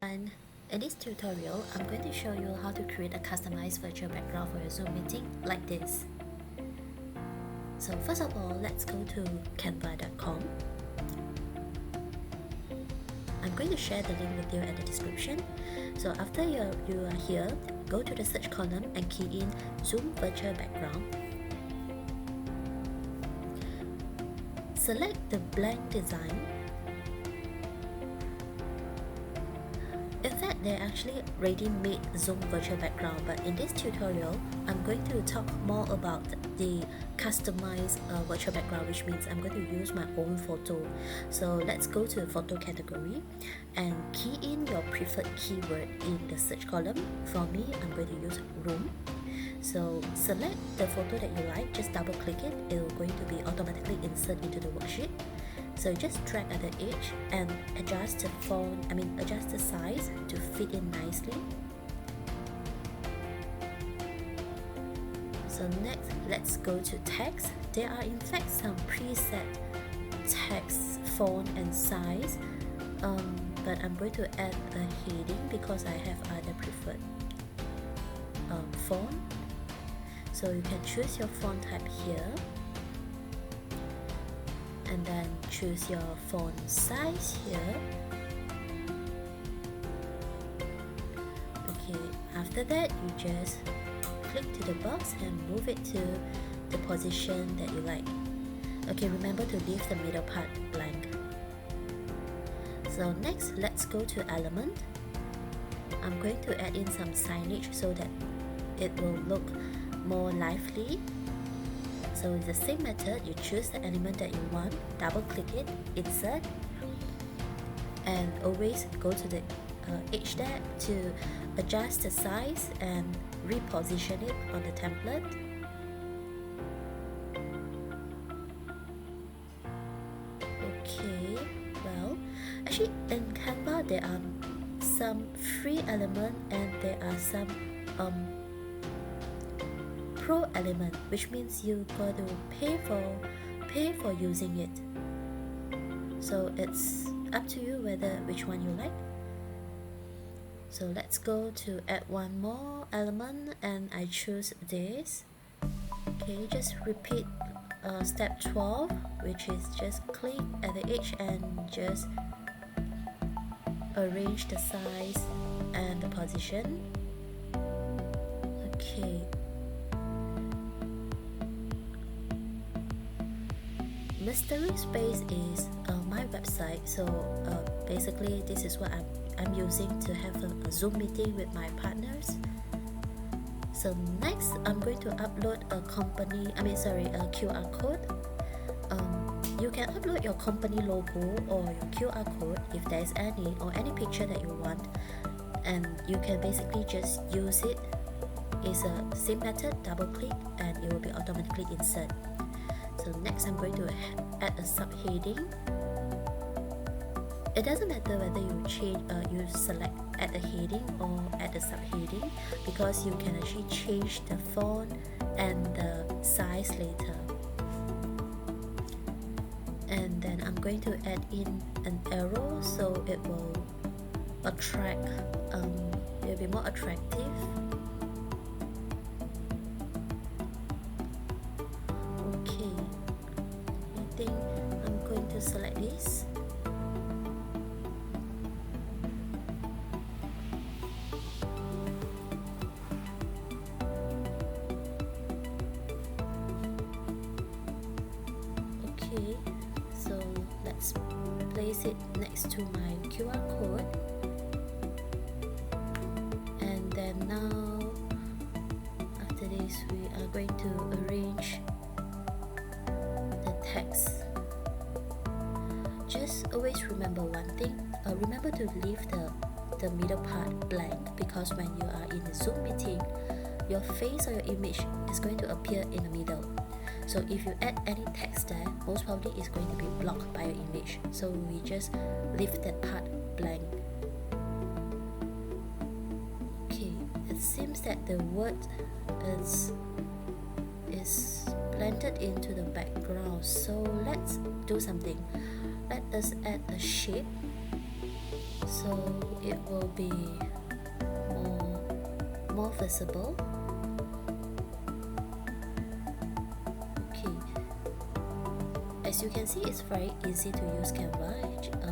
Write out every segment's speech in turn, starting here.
And in this tutorial, I'm going to show you how to create a customized virtual background for your Zoom meeting like this. So first of all, let's go to canva.com. I'm going to share the link with you at the description. So after you are here, go to the search column and key in Zoom virtual background. Select the blank design. In fact, they're actually ready-made Zoom virtual background, but in this tutorial, I'm going to talk more about the customized virtual background, which means I'm going to use my own photo. So let's go to the photo category and key in your preferred keyword in the search column. For me, I'm going to use room. So select the photo that you like, just double click it, it's going to be automatically inserted into the worksheet. So just drag at the edge and adjust the size to fit in nicely. So next, let's go to text. There are in fact some preset text font and size, but I'm going to add a heading because I have other preferred font. So you can choose your font type here, and then choose your font size here. Okay, after that you just click to the box and move it to the position that you like. Okay, remember to leave the middle part blank. So next, let's go to element. I'm going to add in some signage so that it will look more lively. So it's the same method, you choose the element that you want, double click it, insert, and always go to the edge there to adjust the size and reposition it on the template. Okay, well, actually in Canva there are some free element and there are some pro element, which means you got to pay for using it. So it's up to you which one you like. So let's go to add one more element and I choose this. Okay, just repeat step 12, which is just click at the edge and just arrange the size and the position. Okay. Mystery Space is my website, so basically this is what I'm using to have a Zoom meeting with my partners. So next, I'm going to upload a QR code. You can upload your company logo or your QR code if there's any, or any picture that you want, and you can basically just use it. It's a same method, double click and it will be automatically inserted. So next, I'm going to add a subheading. It doesn't matter whether you select add a heading or add a subheading, because you can actually change the font and the size later. And then I'm going to add in an arrow so it will attract, it will be more attractive. I'm going to select this. Okay, so let's place it next to my QR code. And then now, after this, we are going to arrange the text. Just always remember one thing, remember to leave the middle part blank, because when you are in a Zoom meeting, your face or your image is going to appear in the middle. So if you add any text there, most probably it's going to be blocked by your image. So we just leave that part blank. Okay, it seems that the word is blended into the background. So let's do something. Let us add a shape. so it will be more visible. Okay, as you can see, it's very easy to use Canva.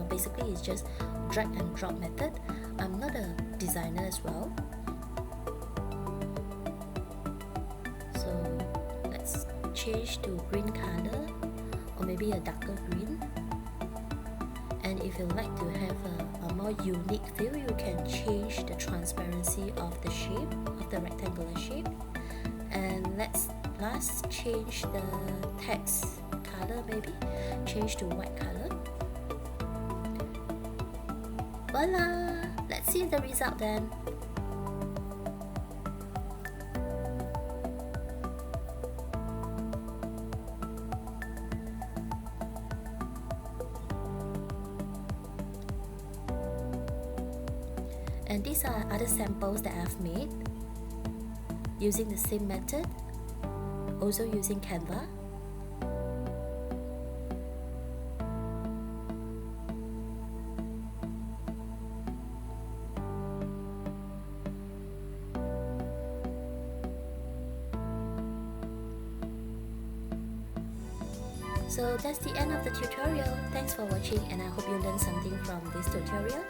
Basically it's just drag and drop method. I'm not a designer as well, so let's change to green color or maybe a darker green. And if you like to have a more unique feel, you can change the transparency of the shape, of the rectangular shape. And let's last change the text color, maybe change to white color. Voila! Let's see the result then. And these are other samples that I've made using the same method, also using Canva. So that's the end of the tutorial. Thanks for watching, and I hope you learned something from this tutorial.